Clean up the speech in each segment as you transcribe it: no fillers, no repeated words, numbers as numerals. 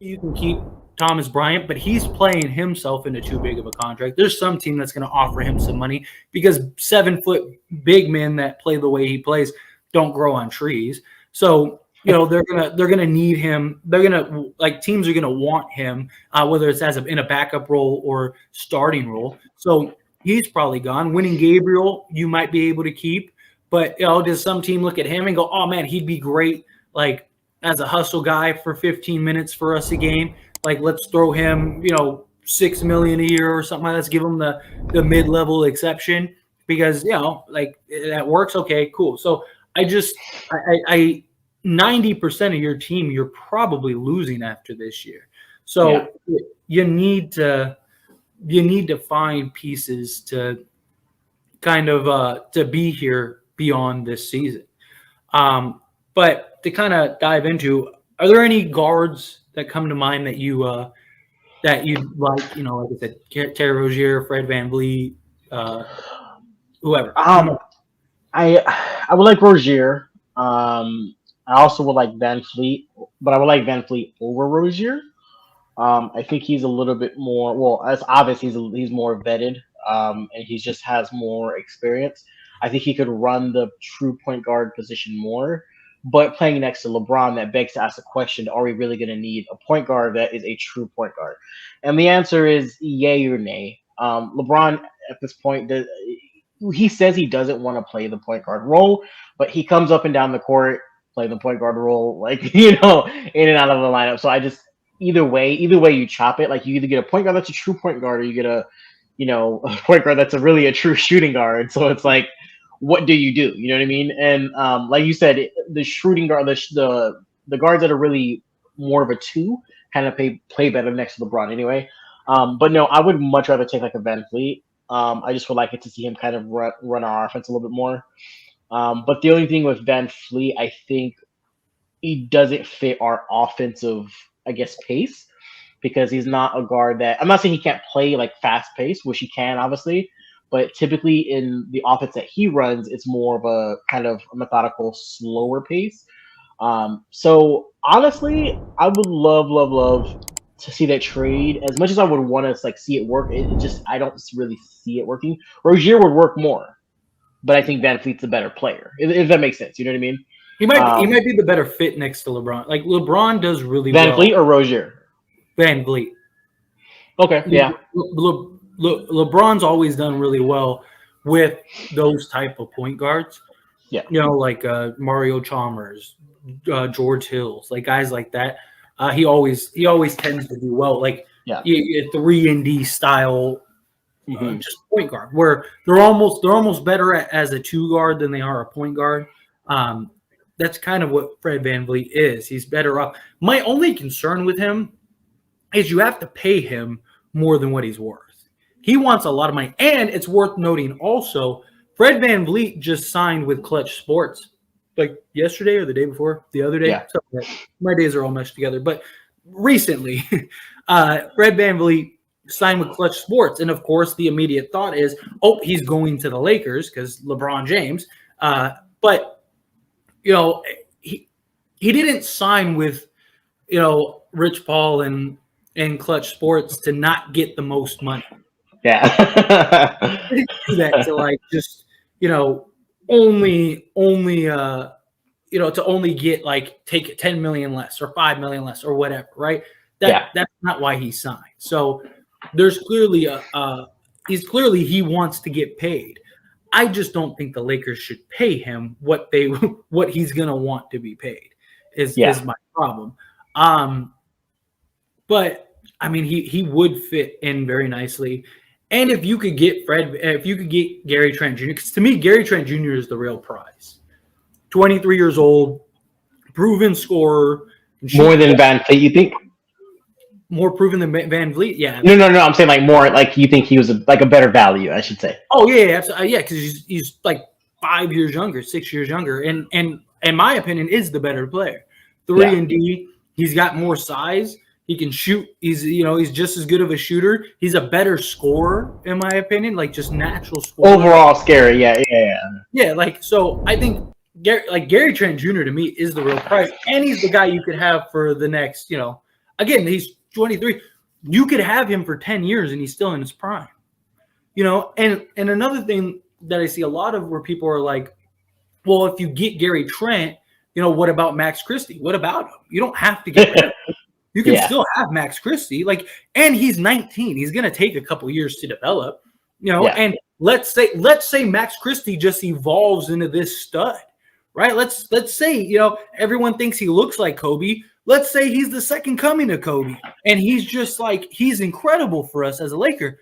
you can keep Thomas Bryant, but he's playing himself into too big of a contract. There's some team that's going to offer him some money because 7-foot big men that play the way he plays don't grow on trees. So they're gonna need him. They're gonna like teams are gonna want him, whether it's in a backup role or starting role. So he's probably gone. Winning Gabriel, you might be able to keep, but does some team look at him and go, "Oh man, he'd be great." Like as a hustle guy for 15 minutes for us a game. Like let's throw him, $6 million a year or something like that. Let's give him the mid-level exception because like that works. Okay, cool. So I 90% of your team you're probably losing after this year. So you need to find pieces to kind of to be here beyond this season. But to kind of dive into, are there any guards that come to mind that you like? Like I said, Terry Rozier, Fred VanVleet, whoever. I would like Rozier. I also would like Van Fleet, but I would like Van Fleet over Rozier. I think he's a little bit more. Well, it's obvious he's more vetted, and he just has more experience. I think he could run the true point guard position more. But playing next to LeBron, that begs to ask the question: are we really going to need a point guard that is a true point guard? And the answer is yay or nay. LeBron at this point, he says he doesn't want to play the point guard role, but he comes up and down the court, play the point guard role, like in and out of the lineup. So I just either way you chop it. Like you either get a point guard that's a true point guard, or you get a point guard that's really a true shooting guard. So it's like, what do? You know what I mean? And like you said, the shooting guard, the guards that are really more of a two kind of play better next to LeBron anyway. But no, I would much rather take like a Van Fleet. I just would like it to see him kind of run our offense a little bit more. But the only thing with Van Fleet, I think he doesn't fit our offensive, I guess, pace, because he's not a guard that, I'm not saying he can't play like fast pace, which he can obviously, but typically in the offense that he runs, it's more of a kind of a methodical, slower pace. So honestly, I would love to see that trade. As much as I would want to like see it work, I don't really see it working. Rozier would work more, but I think Van Fleet's a better player. If that makes sense, you know what I mean? He might be the better fit next to LeBron. Like LeBron does really Van Fleet or Rozier? Van Vliet. Okay, yeah. LeBron's always done really well with those type of point guards. Yeah. Like Mario Chalmers, George Hills, like guys like that. He always tends to do well. Like 3-and-D style, just point guard, where they're almost better as a two guard than they are a point guard. That's kind of what Fred VanVleet is. He's better off. My only concern with him is you have to pay him more than what he's worth. He wants a lot of money. And it's worth noting also, Fred VanVleet just signed with Clutch Sports like yesterday or the day before, the other day. Yeah. My days are all meshed together. But recently, Fred VanVleet signed with Clutch Sports. And, of course, the immediate thought is, he's going to the Lakers because LeBron James. But, he didn't sign with, Rich Paul and Clutch Sports to not get the most money. Yeah. Do that to like just only to only get like take 10 million less or 5 million less or whatever, right? That's not why he signed. So there's clearly he wants to get paid. I just don't think the Lakers should pay him what he's gonna want to be paid is my problem. But I mean he would fit in very nicely. And if you could get Gary Trent Jr., because to me, Gary Trent Jr. is the real prize. 23 years old, proven scorer. More than Van Fleet, you think? More proven than Van Vliet, yeah. No. I'm saying like more, like you think he was a better value, I should say. Oh yeah, absolutely. Yeah, because he's like 5 years younger, 6 years younger, and in my opinion, is the better player. 3-and-D, he's got more size. He can shoot. He's just as good of a shooter. He's a better scorer, in my opinion, like just natural scorer. Overall, scary. Yeah. Yeah, like so. I think Gary Trent Jr. to me is the real prize, and he's the guy you could have for the next, again, he's 23. You could have him for 10 years and he's still in his prime. And another thing that I see a lot of where people are like, well, if you get Gary Trent, what about Max Christie? What about him? You don't have to get rid of him. You can still have Max Christie, and he's 19. He's going to take a couple years to develop, and let's say Max Christie just evolves into this stud, right? Let's say, everyone thinks he looks like Kobe. Let's say he's the second coming of Kobe, and he's just he's incredible for us as a Laker.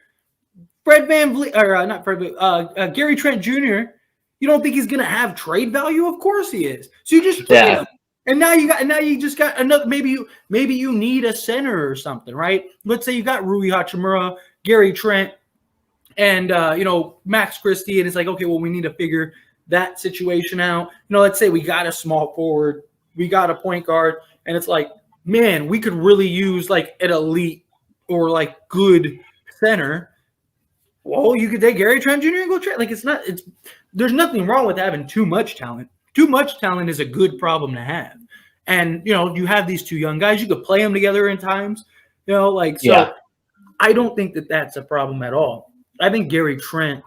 Fred VanVleet, or not Fred, Gary Trent Jr., you don't think he's going to have trade value? Of course he is. So you just trade him. And now you just got another. Maybe you need a center or something, right? Let's say you got Rui Hachimura, Gary Trent, and Max Christie, and it's like, okay, well, we need to figure that situation out. Let's say we got a small forward, we got a point guard, and it's like, man, we could really use an elite or good center. Well, you could take Gary Trent Jr. and go trade. There's nothing wrong with having too much talent. Too much talent is a good problem to have. And, you have these two young guys. You could play them together in times. So I don't think that that's a problem at all. I think Gary Trent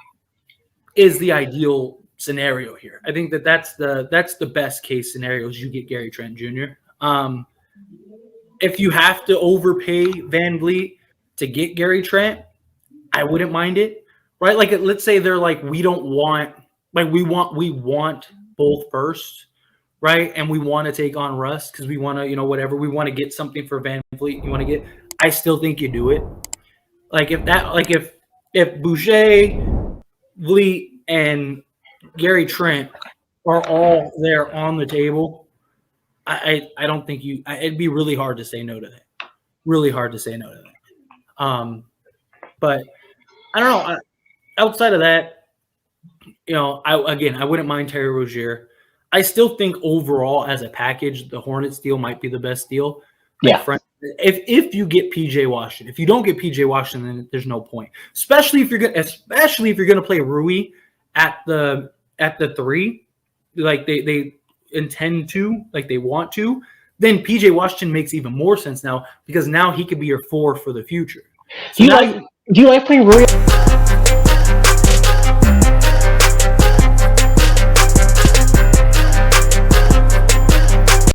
is the ideal scenario here. I think that's the best case scenario is you get Gary Trent Jr. If you have to overpay VanVleet to get Gary Trent, I wouldn't mind it, right? Let's say they're we don't want, we want both first, right? And we want to take on Russ because we want to, whatever. We want to get something for VanVleet. You want to get – I still think you do it. If Boucher, Vliet, and Gary Trent are all there on the table, I don't think it'd be really hard to say no to that. Really hard to say no to that. But I don't know. Outside of that, I wouldn't mind Terry Rozier. I still think overall as a package, the Hornets deal might be the best deal. If you get PJ Washington, if you don't get PJ Washington, then there's no point. Especially if you're gonna play Rui at the 3, they intend to, they want to. Then PJ Washington makes even more sense now because now he could be your 4 for the future. So do you like playing Rui?